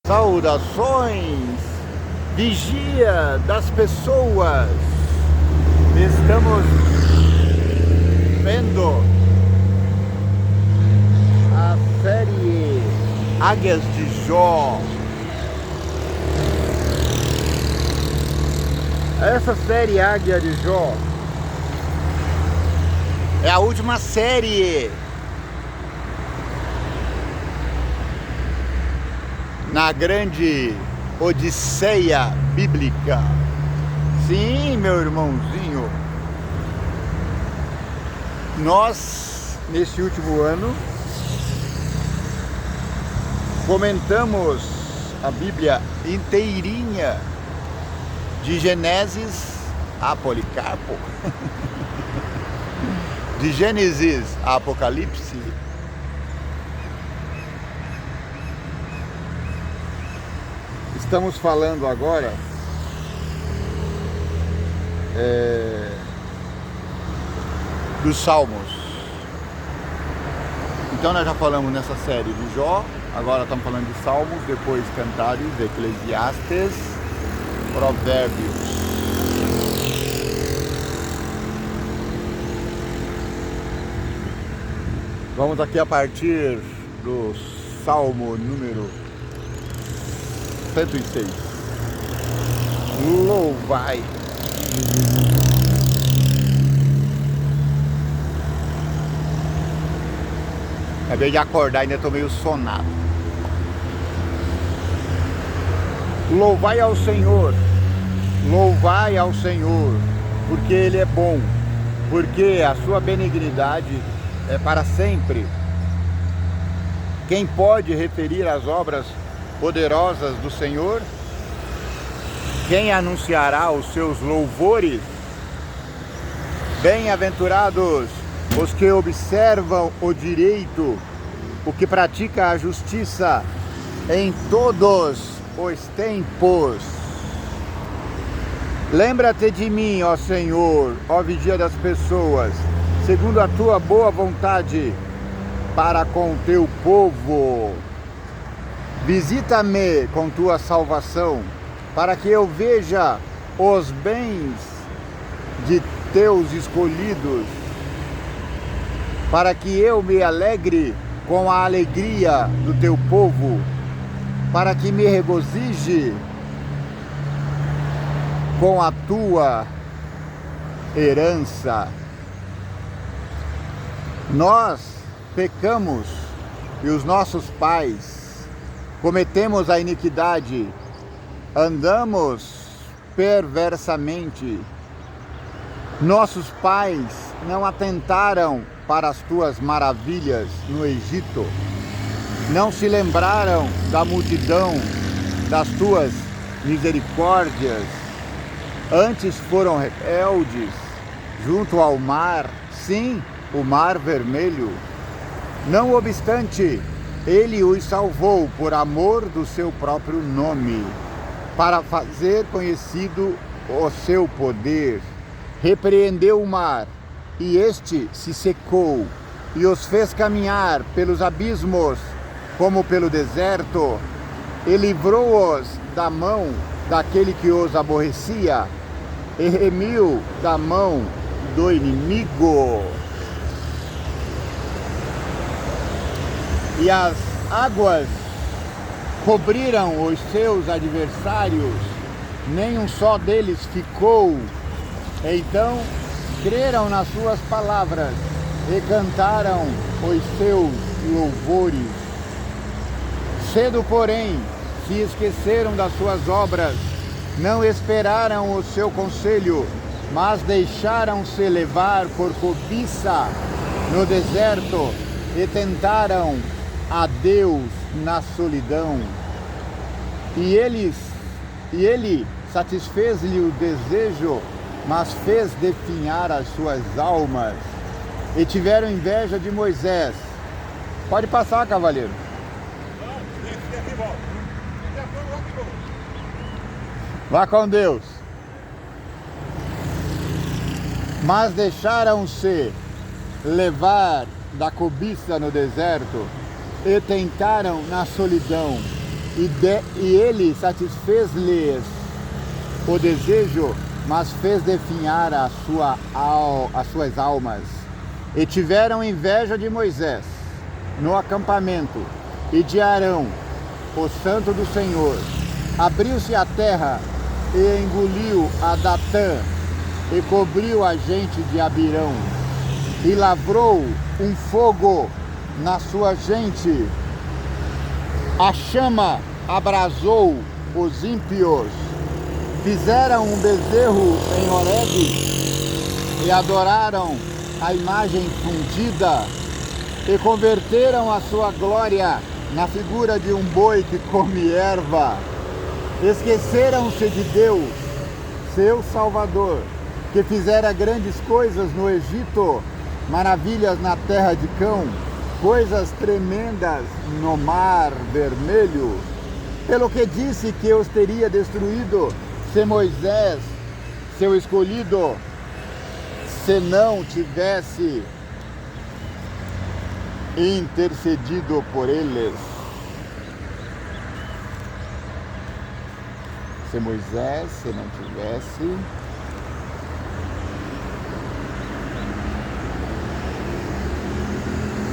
Saudações, vigia das pessoas. Estamos vendo a série Águias de Jó. Essa série Águia de Jó é a última série na grande Odisseia Bíblica. Sim, meu irmãozinho, nós, neste último ano, comentamos a Bíblia inteirinha, de Gênesis a Policarpo, de Gênesis a Apocalipse. Estamos falando agora dos Salmos. Então nós já falamos nessa série de Jó, agora estamos falando de Salmos, depois Cantares, Eclesiastes, Provérbios. Vamos aqui a partir do Salmo número 106. Louvai. Acabei de acordar, ainda estou meio sonado. Louvai ao Senhor, porque Ele é bom, porque a sua benignidade é para sempre. Quem pode referir as obras poderosas do Senhor? Quem anunciará os seus louvores? Bem-aventurados os que observam o direito, o que pratica a justiça em todos os tempos. Lembra-te de mim, ó Senhor, ó vigia das pessoas, segundo a tua boa vontade para com o teu povo. Visita-me com tua salvação, para que eu veja os bens de teus escolhidos, para que eu me alegre com a alegria do teu povo, para que me regozije com a tua herança. Nós pecamos e os nossos pais cometemos a iniquidade, andamos perversamente. Nossos pais não atentaram para as tuas maravilhas no Egito, não se lembraram da multidão das tuas misericórdias, antes foram rebeldes junto ao mar, sim, o mar vermelho. Não obstante, Ele os salvou por amor do seu próprio nome, para fazer conhecido o seu poder. Repreendeu o mar, e este se secou, e os fez caminhar pelos abismos, como pelo deserto, e livrou-os da mão daquele que os aborrecia, e remiu da mão do inimigo. E as águas cobriram os seus adversários, nenhum só deles ficou. Então creram nas suas palavras e cantaram os seus louvores. Cedo, porém, se esqueceram das suas obras, não esperaram o seu conselho, mas deixaram-se levar por cobiça no deserto e tentaram a Deus na solidão. E ele satisfez-lhe o desejo, mas fez definhar as suas almas, e tiveram inveja de Moisés. Pode passar, cavaleiro. Vá com Deus. Mas deixaram-se levar da cobiça no deserto e tentaram na solidão. e ele satisfez-lhes o desejo, mas fez definhar as suas almas. E tiveram inveja de Moisés no acampamento e de Arão, o santo do Senhor. Abriu-se a terra e engoliu a Datã e cobriu a gente de Abirão. E lavrou um fogo na sua gente. A chama abrasou os ímpios. Fizeram um bezerro em Horebe e adoraram a imagem fundida e converteram a sua glória na figura de um boi que come erva. Esqueceram-se de Deus, seu Salvador, que fizera grandes coisas no Egito, maravilhas na terra de Cão, coisas tremendas no mar vermelho. Pelo que disse que os teria destruído, se Moisés, seu escolhido, se não tivesse intercedido por eles. Se Moisés, se não tivesse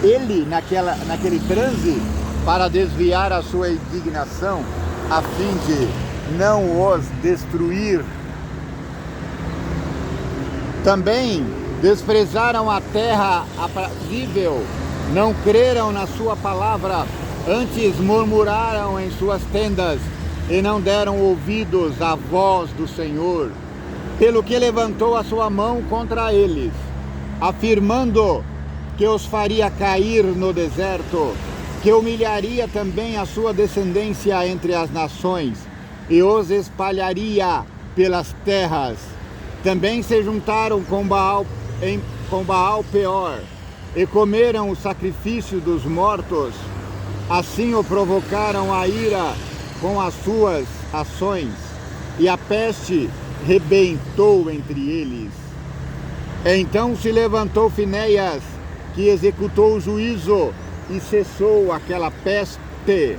ele naquele transe para desviar a sua indignação, a fim de não os destruir. Também desprezaram a terra aprazível, não creram na sua palavra, antes murmuraram em suas tendas e não deram ouvidos à voz do Senhor, pelo que levantou a sua mão contra eles, afirmando que os faria cair no deserto, que humilharia também a sua descendência entre as nações e os espalharia pelas terras. Também se juntaram com Baal Peor e comeram o sacrifício dos mortos. Assim o provocaram a ira com as suas ações, e a peste rebentou entre eles. Então se levantou Finéias, que executou o juízo e cessou aquela peste.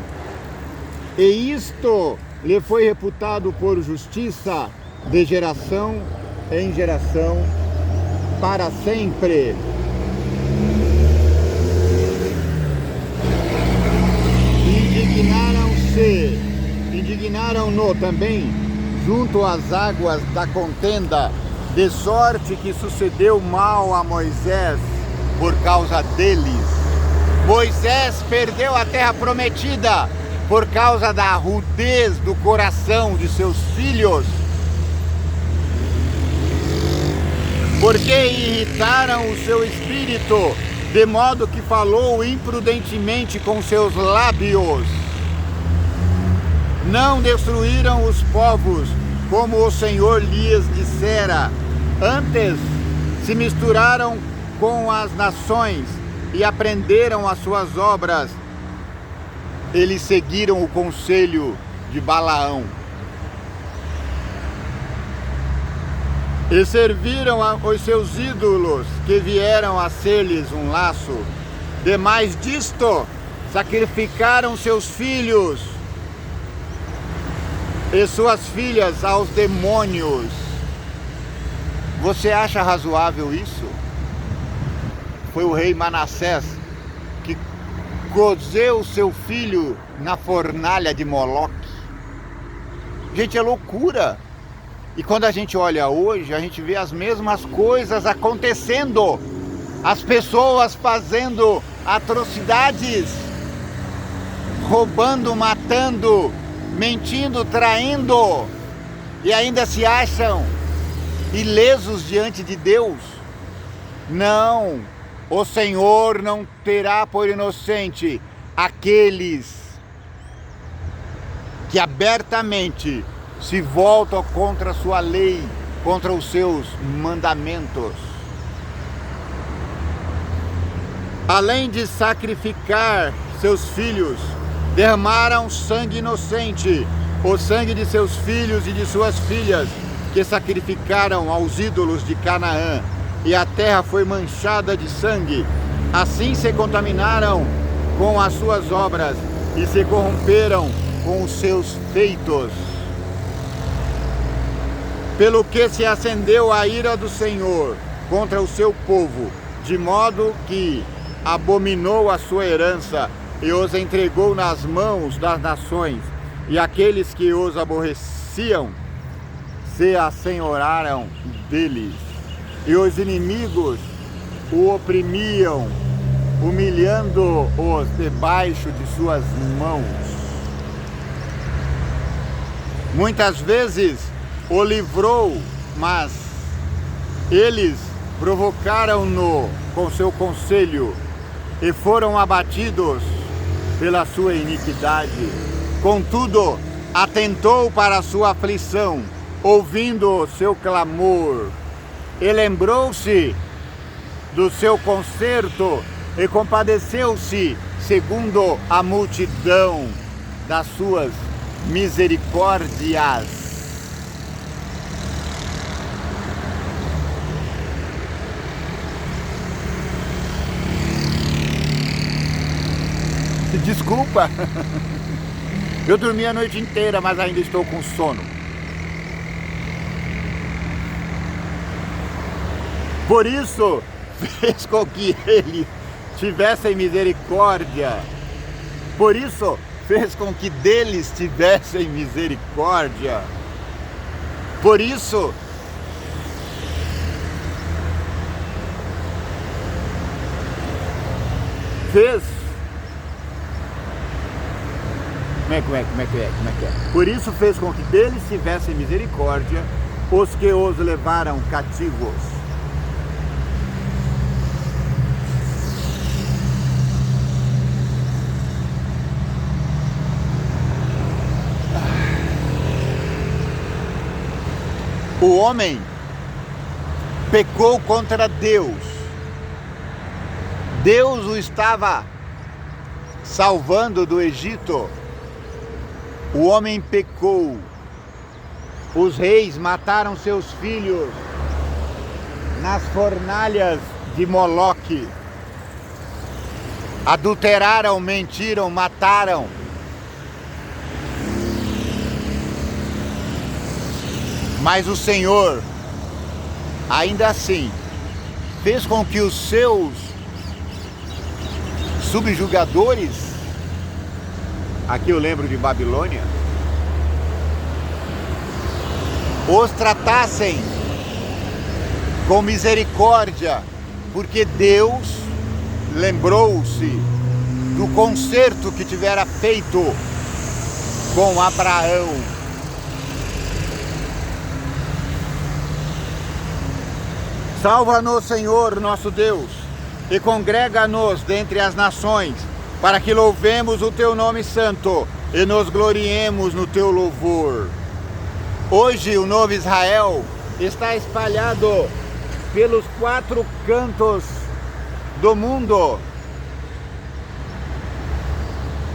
E isto lhe foi reputado por justiça de geração em geração para sempre. Indignaram-no também junto às águas da contenda, de sorte que sucedeu mal a Moisés por causa deles. Moisés perdeu a terra prometida por causa da rudez do coração de seus filhos, porque irritaram o seu espírito, de modo que falou imprudentemente com seus lábios. Não destruíram os povos, como o Senhor lhes dissera. Antes se misturaram com as nações e aprenderam as suas obras. Eles seguiram o conselho de Balaão e serviram os seus ídolos, que vieram a ser-lhes um laço. Demais disto, sacrificaram seus filhos e suas filhas aos demônios. Você acha razoável isso? Foi o rei Manassés que cozeu seu filho na fornalha de Moloque. Gente, é loucura. E quando a gente olha hoje, a gente vê as mesmas coisas acontecendo. As pessoas fazendo atrocidades, roubando, matando, mentindo, traindo, e ainda se acham ilesos diante de Deus. Não, o Senhor não terá por inocente aqueles que abertamente se voltam contra a sua lei, contra os seus mandamentos. Além de sacrificar seus filhos, derramaram sangue inocente, o sangue de seus filhos e de suas filhas, que sacrificaram aos ídolos de Canaã, e a terra foi manchada de sangue. Assim se contaminaram com as suas obras e se corromperam com os seus feitos. Pelo que se acendeu a ira do Senhor contra o seu povo, de modo que abominou a sua herança e os entregou nas mãos das nações, e aqueles que os aborreciam se assenhoraram deles, e os inimigos o oprimiam, humilhando-os debaixo de suas mãos. Muitas vezes o livrou, mas eles provocaram-no com seu conselho e foram abatidos pela sua iniquidade. Contudo, atentou para a sua aflição, ouvindo o seu clamor, e lembrou-se do seu conserto e compadeceu-se segundo a multidão das suas misericórdias. Desculpa, eu dormi a noite inteira, mas ainda estou com sono. Por isso, fez com que eles tivessem misericórdia. Por isso, fez com que deles tivessem misericórdia. Por isso, fez. Como é que é? Por isso fez com que deles tivessem misericórdia os que os levaram cativos. O homem pecou contra Deus. Deus o estava salvando do Egito. O homem pecou. Os reis mataram seus filhos nas fornalhas de Moloque. Adulteraram, mentiram, mataram. Mas o Senhor, ainda assim, fez com que os seus subjugadores, aqui eu lembro de Babilônia, os tratassem com misericórdia, porque Deus lembrou-se do concerto que tivera feito com Abraão. Salva-nos, Senhor, nosso Deus, e congrega-nos dentre as nações, para que louvemos o teu nome santo e nos gloriemos no teu louvor. Hoje o novo Israel está espalhado pelos 4 cantos do mundo.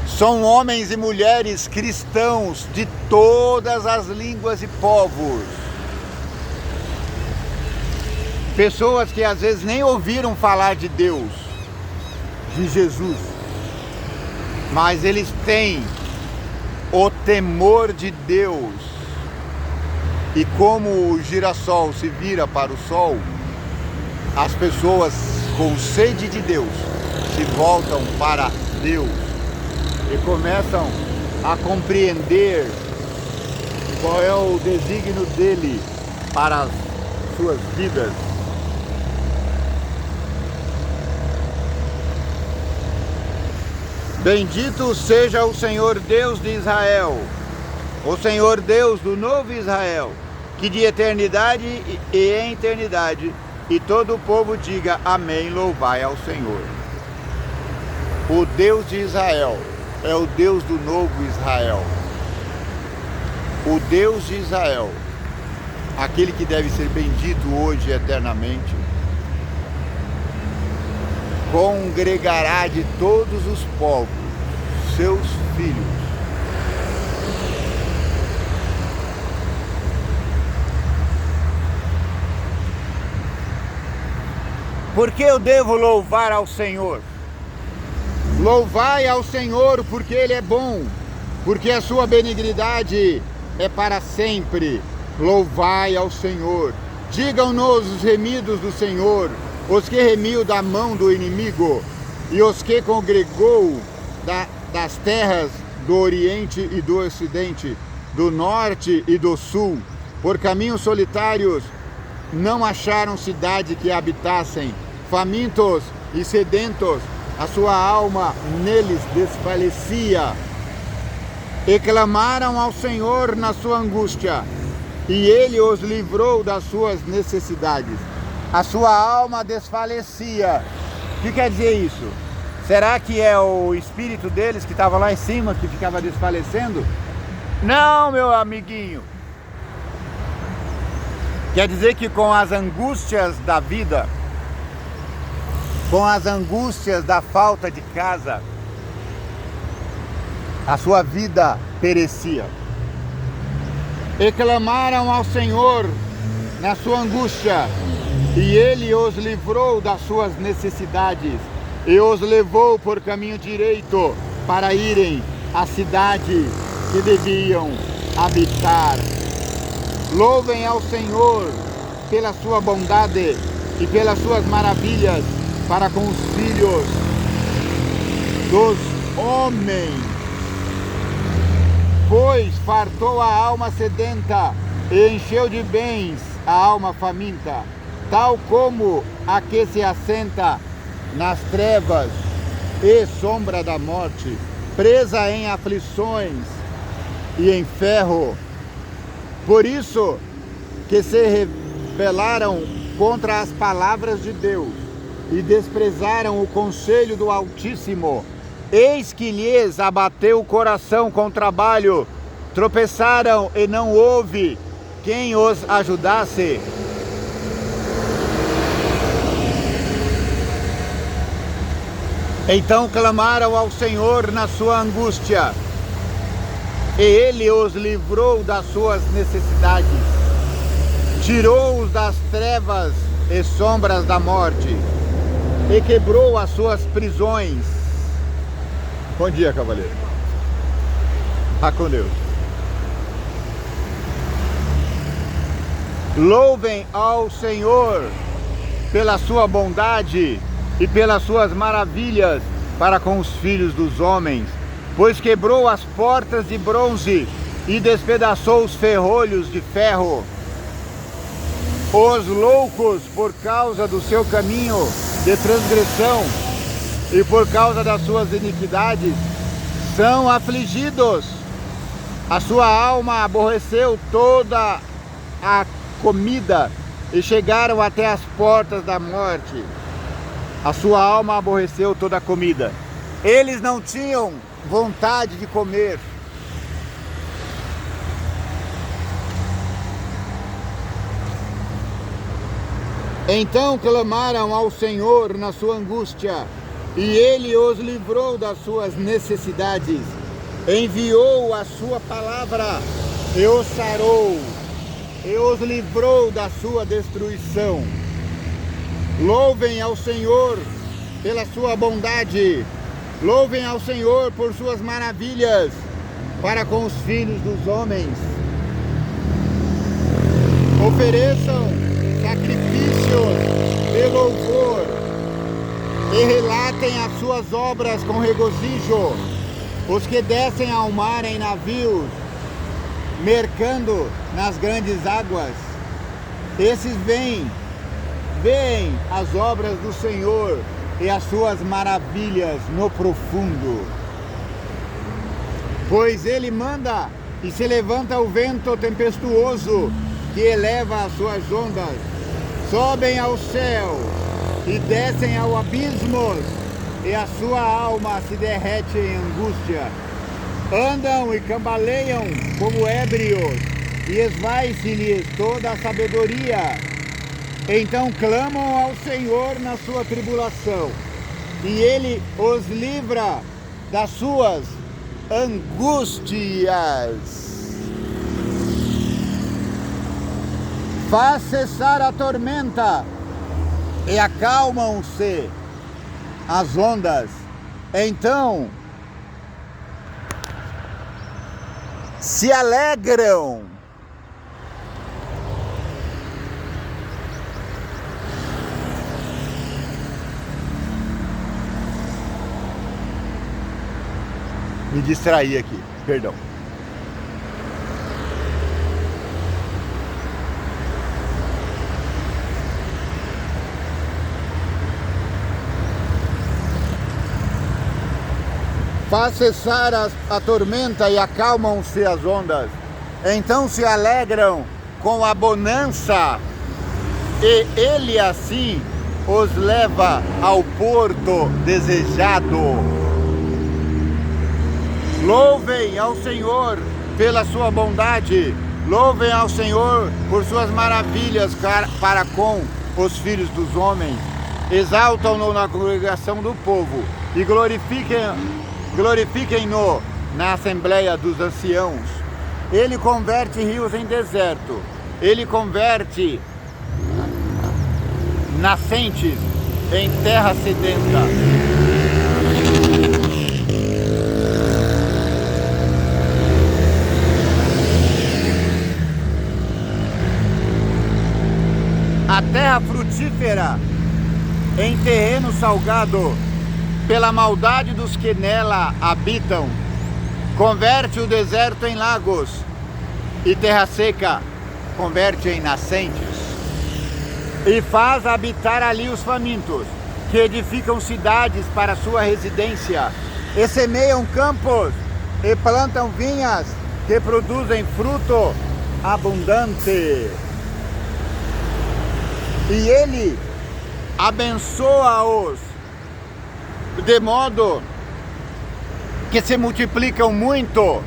São homens e mulheres cristãos de todas as línguas e povos. Pessoas que às vezes nem ouviram falar de Deus, de Jesus, mas eles têm o temor de Deus. E como o girassol se vira para o sol, as pessoas com sede de Deus se voltam para Deus e começam a compreender qual é o desígnio dele para as suas vidas. Bendito seja o Senhor Deus de Israel, o Senhor Deus do novo Israel, que de eternidade e em eternidade, e todo o povo diga amém, louvai ao Senhor. O Deus de Israel é o Deus do novo Israel. O Deus de Israel, aquele que deve ser bendito hoje e eternamente, congregará de todos os povos seus filhos. Por que eu devo louvar ao Senhor? Louvai ao Senhor porque Ele é bom, porque a sua benignidade é para sempre. Louvai ao Senhor. Digam-nos os remidos do Senhor, os que remiu da mão do inimigo, e os que congregou das terras do Oriente e do Ocidente, do Norte e do Sul, por caminhos solitários, não acharam cidade que habitassem, famintos e sedentos, a sua alma neles desfalecia. E clamaram ao Senhor na sua angústia, e Ele os livrou das suas necessidades. A sua alma desfalecia. O que quer dizer isso? Será que é o espírito deles que estava lá em cima que ficava desfalecendo? Não, meu amiguinho. Quer dizer que com as angústias da vida, com as angústias da falta de casa, a sua vida perecia. E clamaram ao Senhor na sua angústia, e Ele os livrou das suas necessidades, e os levou por caminho direito para irem à cidade que deviam habitar. Louvem ao Senhor pela sua bondade e pelas suas maravilhas para com os filhos dos homens. Pois fartou a alma sedenta e encheu de bens a alma faminta, tal como a que se assenta nas trevas e sombra da morte, presa em aflições e em ferro. Por isso que se rebelaram contra as palavras de Deus e desprezaram o conselho do Altíssimo. Eis que lhes abateu o coração com trabalho, tropeçaram e não houve quem os ajudasse. Então clamaram ao Senhor na sua angústia, e Ele os livrou das suas necessidades, tirou-os das trevas e sombras da morte, e quebrou as suas prisões. Bom dia, cavaleiro. Vá com Deus. Louvem ao Senhor pela sua bondade e pelas suas maravilhas para com os filhos dos homens, pois quebrou as portas de bronze e despedaçou os ferrolhos de ferro. Os loucos, por causa do seu caminho de transgressão e por causa das suas iniquidades, são afligidos. A sua alma aborreceu toda a comida e chegaram até as portas da morte. A sua alma aborreceu toda a comida. Eles não tinham vontade de comer. Então clamaram ao Senhor na sua angústia, e Ele os livrou das suas necessidades. Enviou a sua palavra e os sarou, e os livrou da sua destruição. Louvem ao Senhor pela sua bondade, louvem ao Senhor por suas maravilhas para com os filhos dos homens. Ofereçam sacrifícios de louvor e relatem as suas obras com regozijo. Os que descem ao mar em navios, mercando nas grandes águas, esses veem as obras do Senhor e as suas maravilhas no profundo. Pois Ele manda e se levanta o vento tempestuoso que eleva as suas ondas, sobem ao céu e descem ao abismo, e a sua alma se derrete em angústia. Andam e cambaleiam como ébrios, e esvai-se-lhes toda a sabedoria. Então clamam ao Senhor na sua tribulação, e Ele os livra das suas angústias. Faz cessar a tormenta e acalmam-se as ondas. Então se alegram. Me distraí aqui, perdão. Faz cessar a tormenta e acalmam-se as ondas. Então se alegram com a bonança, e ele assim os leva ao porto desejado. Louvem ao Senhor pela sua bondade, louvem ao Senhor por suas maravilhas para com os filhos dos homens. Exaltam-no na congregação do povo e glorifiquem-no na assembleia dos anciãos. Ele converte rios em deserto, ele converte nascentes em terra sedenta. A terra frutífera em terreno salgado, pela maldade dos que nela habitam, converte o deserto em lagos, e terra seca converte em nascentes, e faz habitar ali os famintos, que edificam cidades para sua residência, e semeiam campos, e plantam vinhas, que produzem fruto abundante. E ele abençoa-os de modo que se multiplicam muito,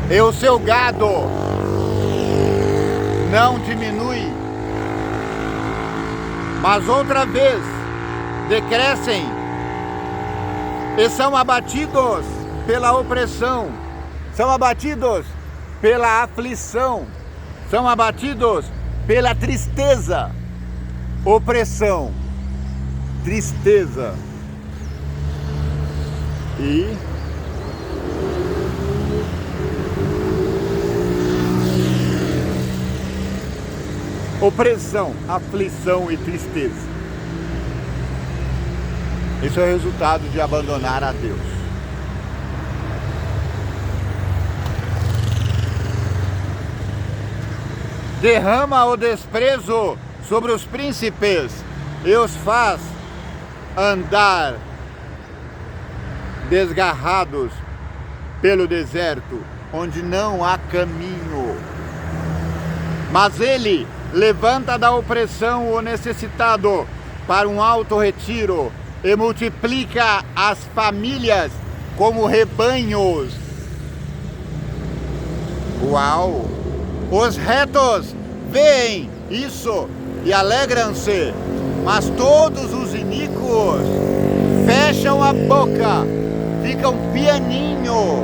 e o seu gado não diminui, mas outra vez decrescem e são abatidos pela opressão, são abatidos pela aflição, são abatidos pela tristeza, opressão, tristeza e opressão, aflição e tristeza. Isso é o resultado de abandonar a Deus. Derrama o desprezo sobre os príncipes e os faz andar desgarrados pelo deserto, onde não há caminho. Mas ele levanta da opressão o necessitado para um alto retiro e multiplica as famílias como rebanhos. Uau! Os retos veem isso e alegram-se, mas todos os iníquos fecham a boca, ficam pianinho.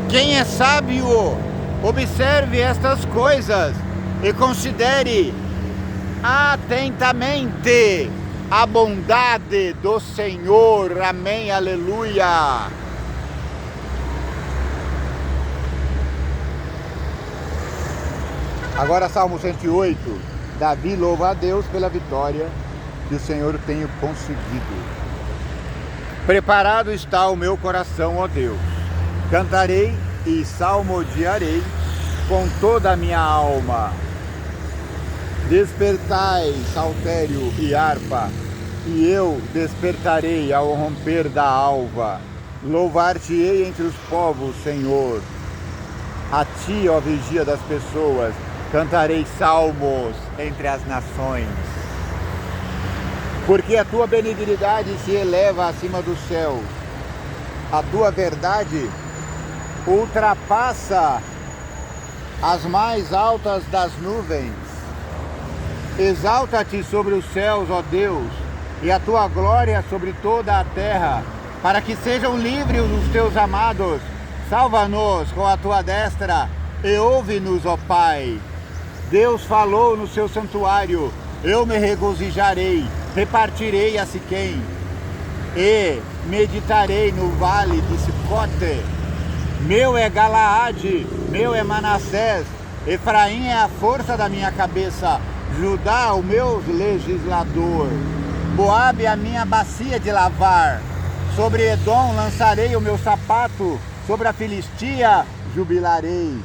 Quem é sábio, observe estas coisas e considere atentamente a bondade do Senhor. Amém, aleluia. Agora Salmo 108, Davi louva a Deus pela vitória que o Senhor tem conseguido. Preparado está o meu coração, ó Deus, cantarei e salmodiarei com toda a minha alma. Despertai saltério e harpa, e eu despertarei ao romper da alva. Louvar-te-ei entre os povos, Senhor. A ti, ó vigia das pessoas, cantarei salmos entre as nações. Porque a tua benignidade se eleva acima dos céus, a tua verdade ultrapassa as mais altas das nuvens. Exalta-te sobre os céus, ó Deus, e a tua glória sobre toda a terra, para que sejam livres os teus amados. Salva-nos com a tua destra e ouve-nos, ó Pai. Deus falou no seu santuário, eu me regozijarei, repartirei a Siquém, e meditarei no vale de Sicote. Meu é Galaade, meu é Manassés, Efraim é a força da minha cabeça, Judá o meu legislador, Moabe a minha bacia de lavar. Sobre Edom lançarei o meu sapato, sobre a Filistia jubilarei.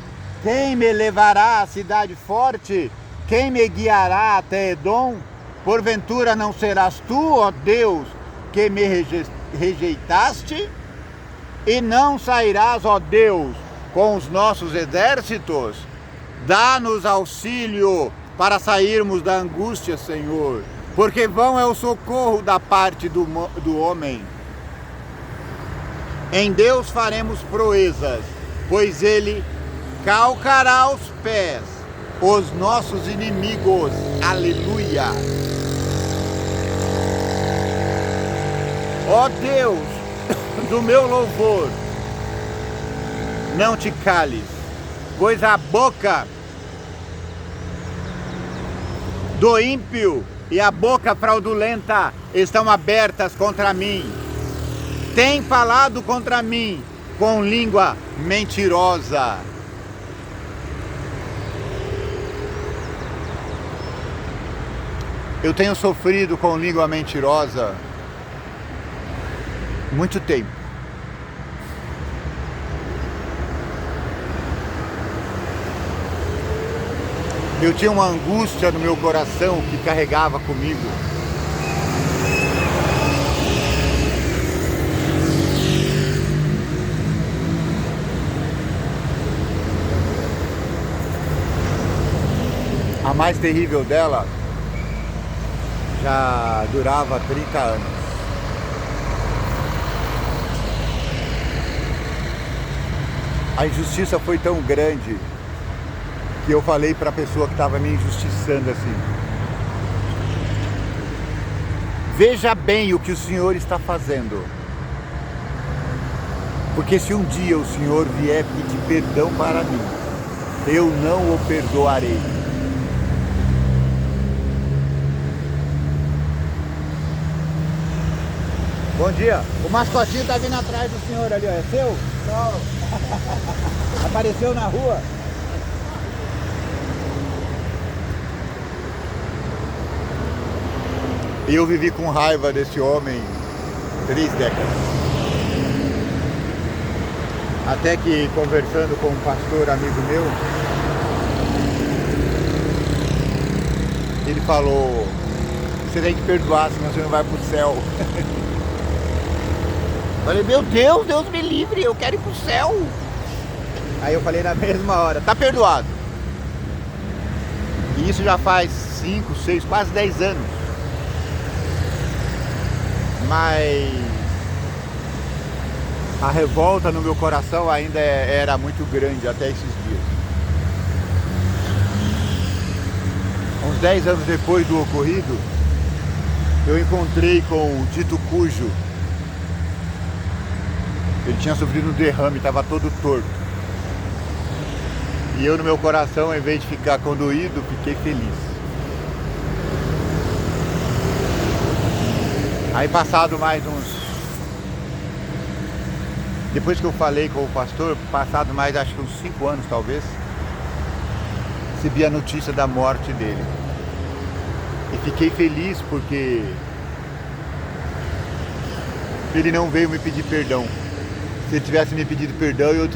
Quem me levará à cidade forte? Quem me guiará até Edom? Porventura não serás tu, ó Deus, que me rejeitaste? E não sairás, ó Deus, com os nossos exércitos? Dá-nos auxílio para sairmos da angústia, Senhor, porque vão é o socorro da parte do homem. Em Deus faremos proezas, pois Ele calcará os pés os nossos inimigos. Aleluia! Ó Deus do meu louvor, não te cales, pois a boca do ímpio e a boca fraudulenta estão abertas contra mim. Tem falado contra mim com língua mentirosa. Eu tenho sofrido com língua mentirosa muito tempo. Eu tinha uma angústia no meu coração que carregava comigo. A mais terrível dela já durava 30 anos. A injustiça foi tão grande que eu falei para a pessoa que estava me injustiçando assim: veja bem o que o Senhor está fazendo, porque se um dia o Senhor vier pedir perdão para mim, eu não o perdoarei. Bom dia. O mascotinho tá vindo atrás do senhor ali, ó. É seu? Não. Apareceu na rua? E eu vivi com raiva desse homem 3 décadas. Até que, conversando com um pastor amigo meu, ele falou: você tem que perdoar, senão você não vai pro céu. Falei: meu Deus, Deus me livre, eu quero ir pro céu. Aí eu falei na mesma hora: tá perdoado. E isso já faz 5, 6, quase 10 anos. Mas a revolta no meu coração ainda era muito grande até esses dias. Uns 10 anos depois do ocorrido, eu encontrei com o dito cujo. Ele tinha sofrido um derrame, estava todo torto. E eu, no meu coração, ao invés de ficar condoído, fiquei feliz. Aí, passado mais uns... Depois que eu falei com o pastor, passado mais, acho que uns 5 anos talvez, recebi a notícia da morte dele. E fiquei feliz porque ele não veio me pedir perdão. Se ele tivesse me pedido perdão, eu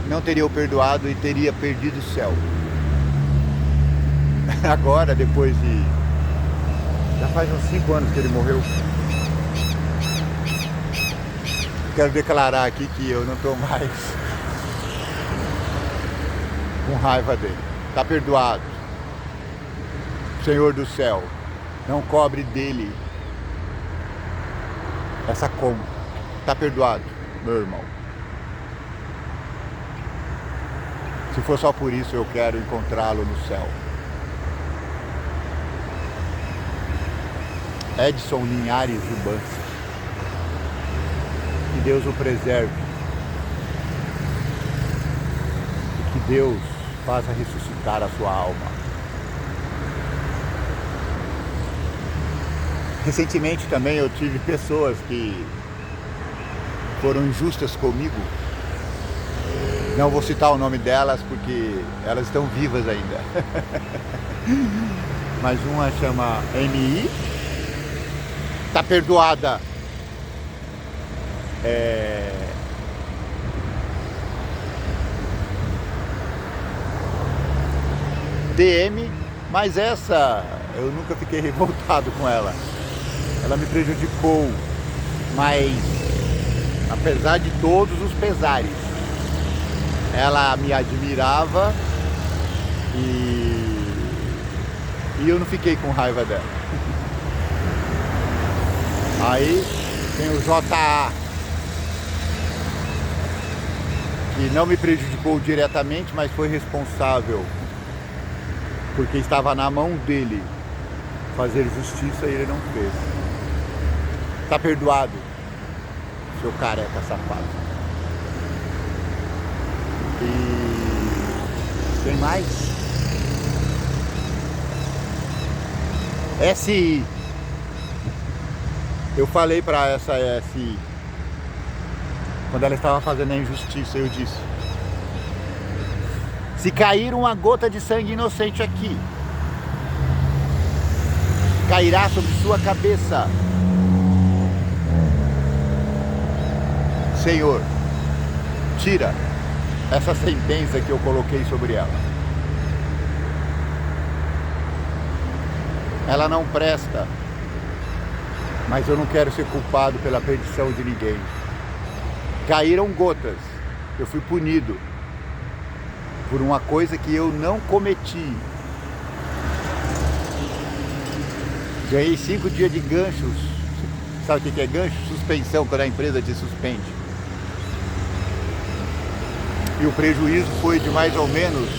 não teria o perdoado e teria perdido o céu. Agora, depois de... já faz uns 5 anos que ele morreu. Quero declarar aqui que eu não estou mais com raiva dele. Está perdoado. Senhor do céu, não cobre dele essa conta. Está perdoado, meu irmão. Se for só por isso, eu quero encontrá-lo no céu. Edson Linhares Jubança. Que Deus o preserve. E que Deus faça ressuscitar a sua alma. Recentemente também eu tive pessoas que foram injustas comigo. Não vou citar o nome delas porque elas estão vivas ainda. Mas uma chama MI, tá perdoada. DM, mas essa eu nunca fiquei revoltado com ela. Ela me prejudicou, mas apesar de todos os pesares, ela me admirava e eu não fiquei com raiva dela. Aí tem o JA, que não me prejudicou diretamente, mas foi responsável, porque estava na mão dele fazer justiça e ele não fez. Tá perdoado, seu careca safado. E tem mais? SI. Eu falei pra essa SI, quando ela estava fazendo a injustiça, eu disse: se cair uma gota de sangue inocente aqui, cairá sobre sua cabeça. Senhor, tira essa sentença que eu coloquei sobre ela. Ela não presta, mas eu não quero ser culpado pela perdição de ninguém. Caíram gotas, eu fui punido por uma coisa que eu não cometi. Ganhei 5 dias de ganchos. Sabe o que é gancho? Suspensão, quando a empresa te suspende. E o prejuízo foi de mais ou menos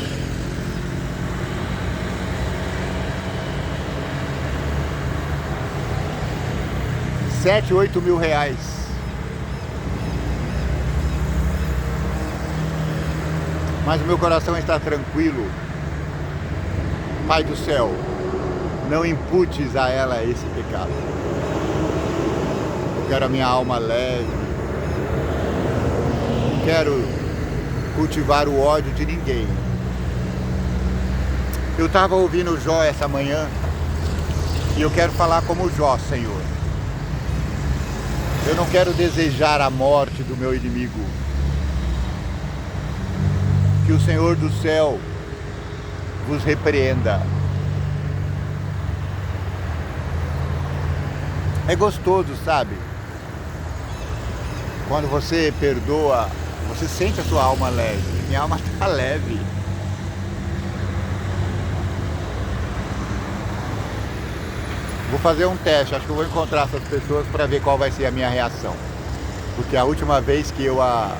R$7, R$8 mil. Mas o meu coração está tranquilo. Pai do céu, não imputes a ela esse pecado. Eu quero a minha alma leve. Não quero cultivar o ódio de ninguém. Eu estava ouvindo o Jó essa manhã e eu quero falar como Jó, Senhor. Eu não quero desejar a morte do meu inimigo. Que o Senhor do céu vos repreenda. É gostoso, sabe? Quando você perdoa, você sente a sua alma leve. Minha alma está leve. Vou fazer um teste. Acho que eu vou encontrar essas pessoas para ver qual vai ser a minha reação. Porque a última vez que eu a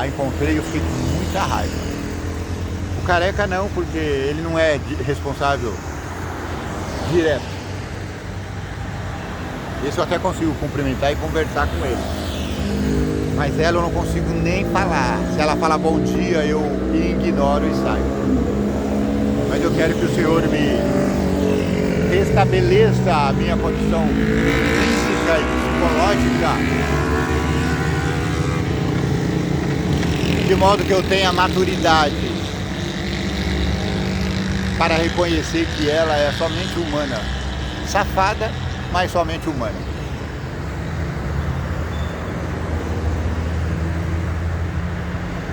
encontrei, eu fiquei com muita raiva. O careca não, porque ele não é responsável direto. Esse eu até consigo cumprimentar e conversar com ele. Mas ela eu não consigo nem falar. Se ela fala bom dia, eu ignoro e saio. Mas eu quero que o Senhor me restabeleça a minha condição física e psicológica, de modo que eu tenha maturidade para reconhecer que ela é somente humana. Safada, mas somente humana.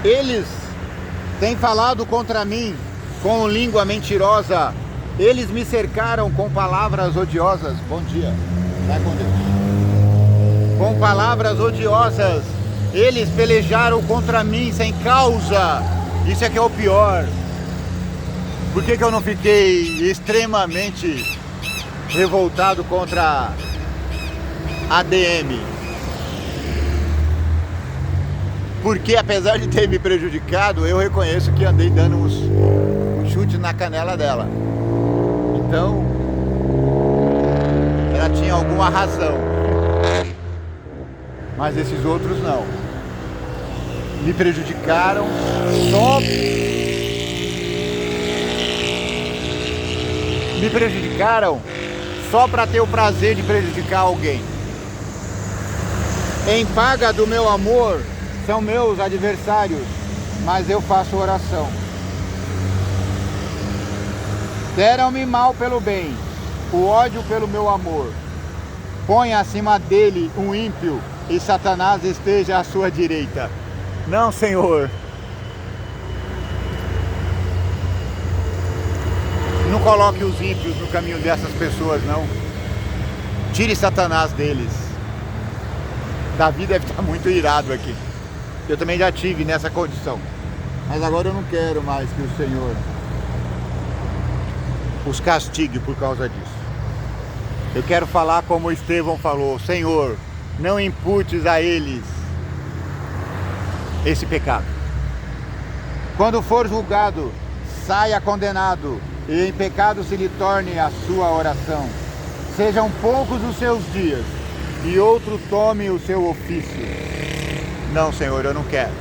Eles têm falado contra mim com língua mentirosa. Eles me cercaram com palavras odiosas. Bom dia. Vai com Deus. Com palavras odiosas. Eles pelejaram contra mim sem causa. Isso é que é o pior. Por que eu não fiquei extremamente revoltado contra a ADM? Porque apesar de ter me prejudicado, eu reconheço que andei dando um chute na canela dela. Então, ela tinha alguma razão. Mas esses outros não. Me prejudicaram só... Me prejudicaram só para ter o prazer de prejudicar alguém. Em paga do meu amor, são meus adversários, mas eu faço oração. Deram-me mal pelo bem, o ódio pelo meu amor. Põe acima dele um ímpio e Satanás esteja à sua direita. Não, Senhor. Não coloque os ímpios no caminho dessas pessoas, não. Tire Satanás deles. Davi deve estar muito irado aqui. Eu também já tive nessa condição. Mas agora eu não quero mais que o Senhor os castigue por causa disso. Eu quero falar como Estevão falou: Senhor, não imputes a eles esse pecado. Quando for julgado, saia condenado, e em pecado se lhe torne a sua oração. Sejam poucos os seus dias, e outro tome o seu ofício. Não, Senhor, eu não quero.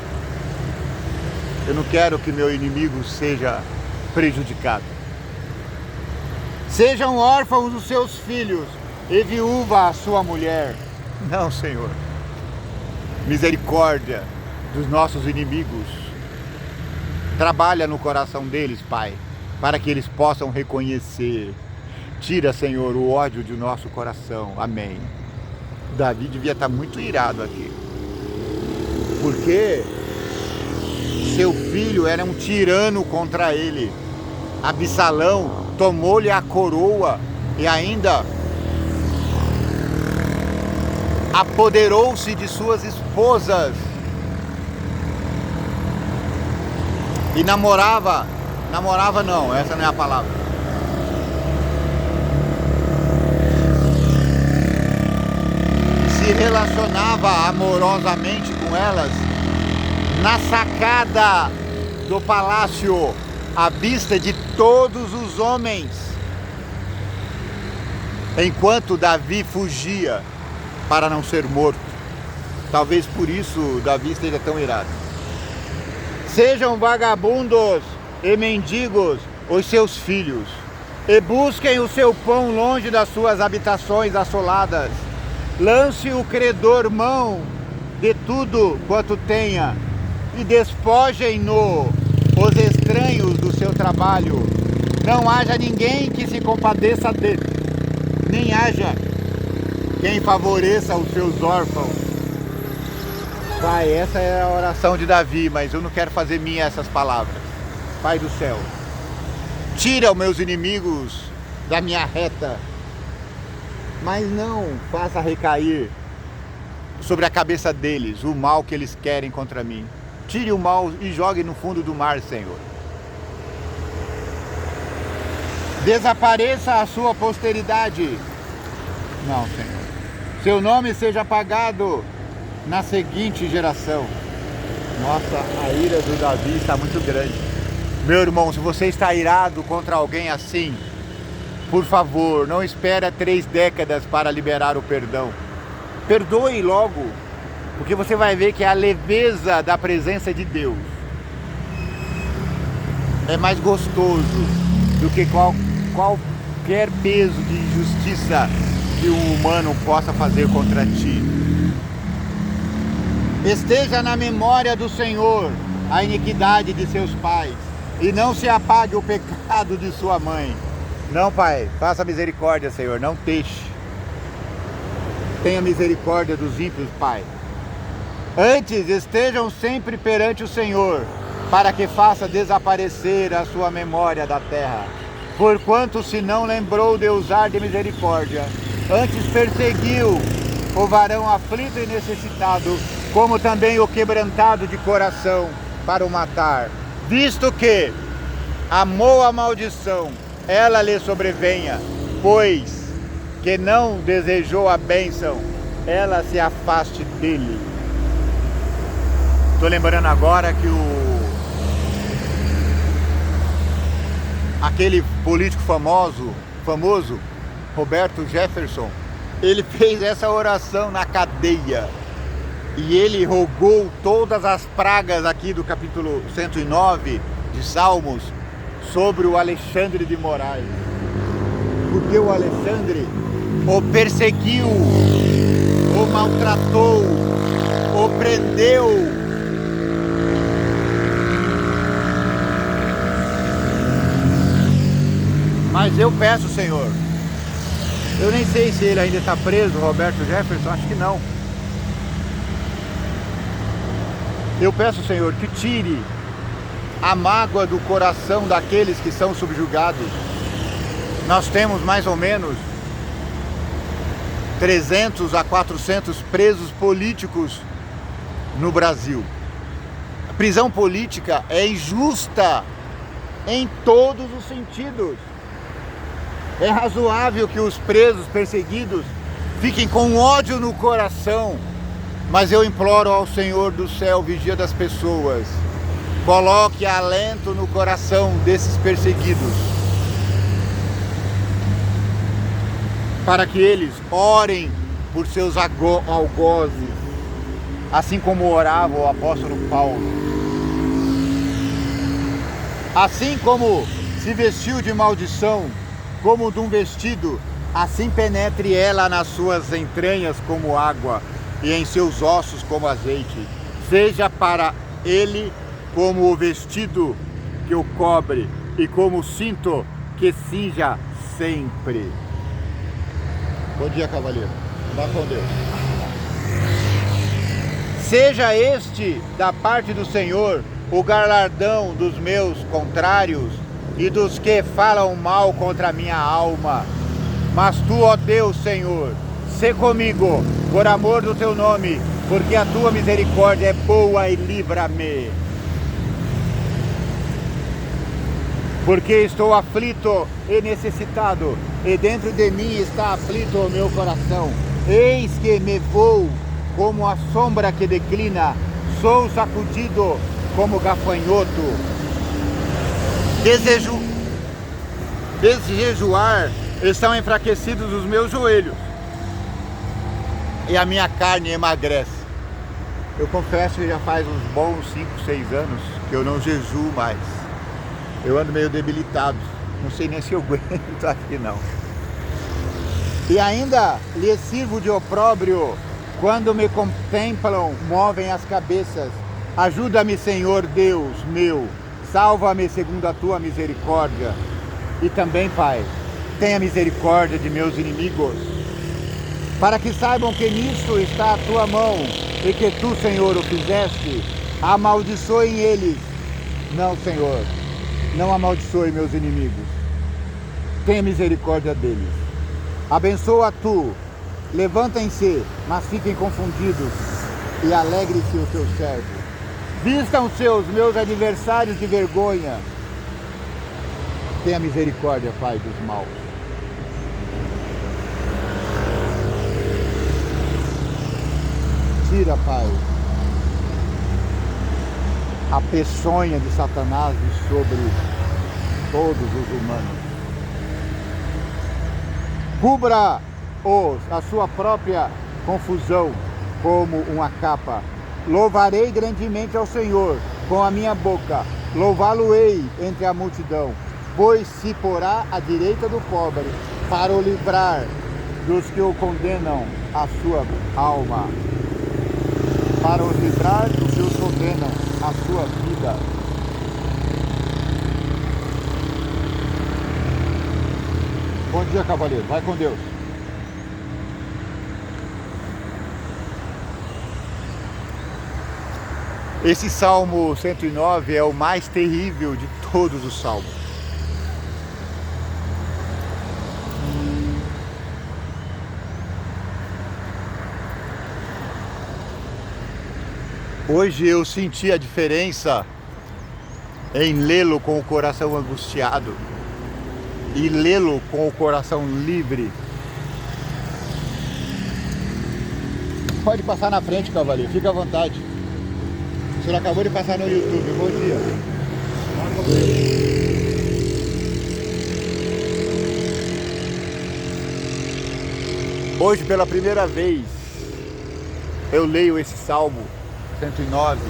Eu não quero que meu inimigo seja prejudicado. Sejam órfãos os seus filhos, e viúva a sua mulher. Não, Senhor. Misericórdia dos nossos inimigos. Trabalha no coração deles, Pai, para que eles possam reconhecer. Tira, Senhor, o ódio de nosso coração. Amém. Davi devia estar muito irado aqui, porque seu filho era um tirano contra ele. Absalão tomou-lhe a coroa e ainda apoderou-se de suas esposas e namorava não, essa não é a palavra. Se relacionava amorosamente com elas na sacada do palácio, à vista de todos os homens, enquanto Davi fugia para não ser morto. Talvez por isso Davi esteja tão irado. Sejam vagabundos e mendigos os seus filhos, e busquem o seu pão longe das suas habitações assoladas. Lance o credor mão de tudo quanto tenha, e despojem-no os estranhos do seu trabalho. Não haja ninguém que se compadeça dele, nem haja quem favoreça os seus órfãos. Pai, essa é a oração de Davi, mas eu não quero fazer minha essas palavras. Pai do céu, tira os meus inimigos da minha reta, mas não faça recair sobre a cabeça deles o mal que eles querem contra mim. Tire o mal e jogue no fundo do mar, Senhor. Desapareça a sua posteridade. Não, Senhor. Seu nome seja apagado na seguinte geração. Nossa, a ira do Davi está muito grande. Meu irmão, se você está irado contra alguém assim, por favor, não espere 3 décadas para liberar o perdão. Perdoe logo, porque você vai ver que a leveza da presença de Deus é mais gostoso do que qualquer peso de injustiça que um humano possa fazer contra ti. Esteja na memória do Senhor a iniquidade de seus pais, e não se apague o pecado de sua mãe. Não, Pai, faça misericórdia, Senhor, não deixe. Tenha misericórdia dos ímpios, Pai. Antes estejam sempre perante o Senhor, para que faça desaparecer a sua memória da terra. Porquanto se não lembrou de usar de misericórdia, antes perseguiu o varão aflito e necessitado, como também o quebrantado de coração, para o matar. Visto que amou a maldição, ela lhe sobrevenha, pois que não desejou a bênção, ela se afaste dele. Estou lembrando agora que aquele político famoso, Roberto Jefferson, ele fez essa oração na cadeia. E ele rogou todas as pragas aqui do capítulo 109 de Salmos sobre o Alexandre de Moraes. Porque o Alexandre o perseguiu, o maltratou, o prendeu. Mas eu peço, Senhor, eu nem sei se ele ainda está preso, Roberto Jefferson, acho que não. Eu peço, Senhor, que tire a mágoa do coração daqueles que são subjugados. Nós temos mais ou menos 300 a 400 presos políticos no Brasil. A prisão política é injusta em todos os sentidos. É razoável que os presos perseguidos fiquem com ódio no coração, mas eu imploro ao Senhor do céu, vigia das pessoas, coloque alento no coração desses perseguidos, para que eles orem por seus algozes, assim como orava o apóstolo Paulo. Assim como se vestiu de maldição, como de um vestido, assim penetre ela nas suas entranhas como água, e em seus ossos como azeite. Seja para ele como o vestido que o cobre, e como o cinto que cinja sempre. Bom dia, cavaleiro. Vá com Deus. Seja este da parte do Senhor o galardão dos meus contrários e dos que falam mal contra a minha alma. Mas tu, ó Deus, Senhor, sê comigo, por amor do teu nome, porque a tua misericórdia é boa e livra-me. Porque estou aflito e necessitado, e dentro de mim está aflito o meu coração. Eis que me vou como a sombra que declina, sou sacudido como gafanhoto. Desejoar, estão enfraquecidos os meus joelhos, e a minha carne emagrece. Eu confesso que já faz uns bons 5, 6 anos que eu não jejuo mais. Eu ando meio debilitado, não sei nem se eu aguento, acho que não. E ainda lhe sirvo de opróbrio, quando me contemplam, movem as cabeças. Ajuda-me, Senhor Deus meu, salva-me segundo a tua misericórdia. E também, Pai, tenha misericórdia de meus inimigos, para que saibam que nisto está a tua mão, e que tu, Senhor, o fizeste. Amaldiçoem eles. Não, Senhor, não amaldiçoe meus inimigos. Tenha misericórdia deles. Abençoa tu. Levantem-se, mas fiquem confundidos, e alegre-se o teu servo. Vistam-se os meus adversários de vergonha. Tenha misericórdia, Pai, dos maus. Tira, Pai, a peçonha de Satanás de sobre todos os humanos. Cubra-os a sua própria confusão como uma capa. Louvarei grandemente ao Senhor com a minha boca, louvá-lo-ei entre a multidão, pois se porá à direita do pobre, para o livrar dos que o condenam a sua alma, para os livrar dos que os condenam a sua vida. Bom dia, cavaleiro. Vai com Deus. Esse Salmo 109 é o mais terrível de todos os salmos. Hoje eu senti a diferença em lê-lo com o coração angustiado e lê-lo com o coração livre. Pode passar na frente, cavaleiro, fica à vontade. O senhor acabou de passar no YouTube. Bom dia. Hoje, pela primeira vez, eu leio esse Salmo 109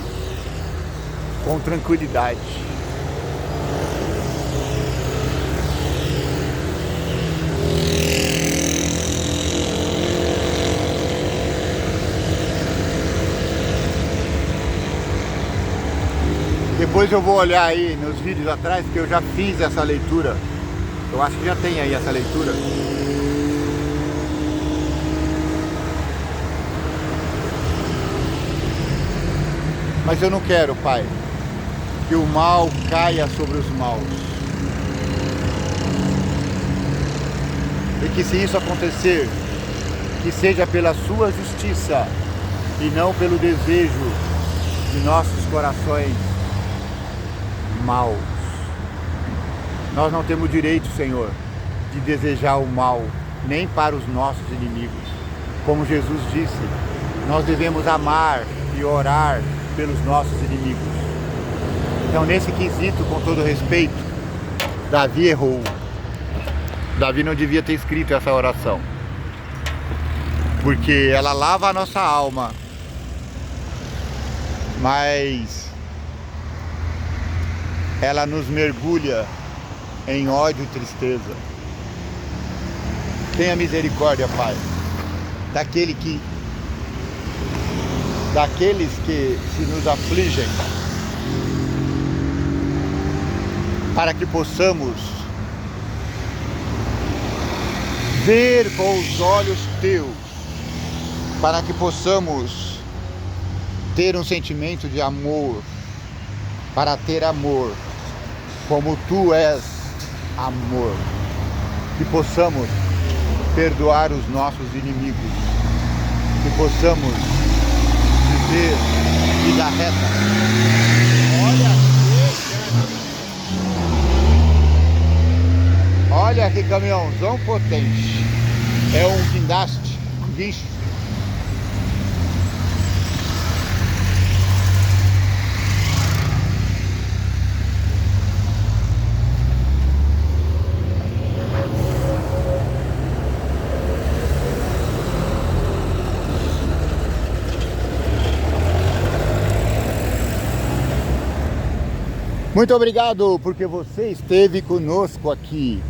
com tranquilidade. Depois eu vou olhar aí nos vídeos atrás, que eu já fiz essa leitura. Eu acho que já tem aí essa leitura. Mas eu não quero, Pai, que o mal caia sobre os maus. E que se isso acontecer, que seja pela sua justiça e não pelo desejo de nossos corações maus. Nós não temos direito, Senhor, de desejar o mal, nem para os nossos inimigos. Como Jesus disse, nós devemos amar e orar pelos nossos inimigos. Então, nesse quesito, com todo respeito, Davi errou. Davi não devia ter escrito essa oração, porque ela lava a nossa alma, mas ela nos mergulha em ódio e tristeza. Tenha misericórdia, Pai, daqueles que se nos afligem, para que possamos ver com os olhos teus, para que possamos ter um sentimento de amor, para ter amor, como tu és amor, que possamos perdoar os nossos inimigos, que possamos viver vida reta. Olha que caminhãozão potente. É um guindaste, um guincho. Muito obrigado porque você esteve conosco aqui.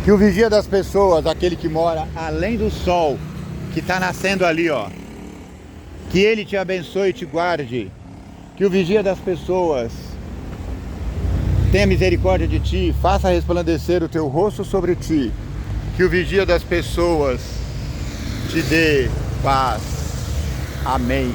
Que o vigia das pessoas, aquele que mora além do sol, que está nascendo ali, ó, que ele te abençoe e te guarde. Que o vigia das pessoas tenha misericórdia de ti, faça resplandecer o teu rosto sobre ti. Que o vigia das pessoas te dê paz. Amém.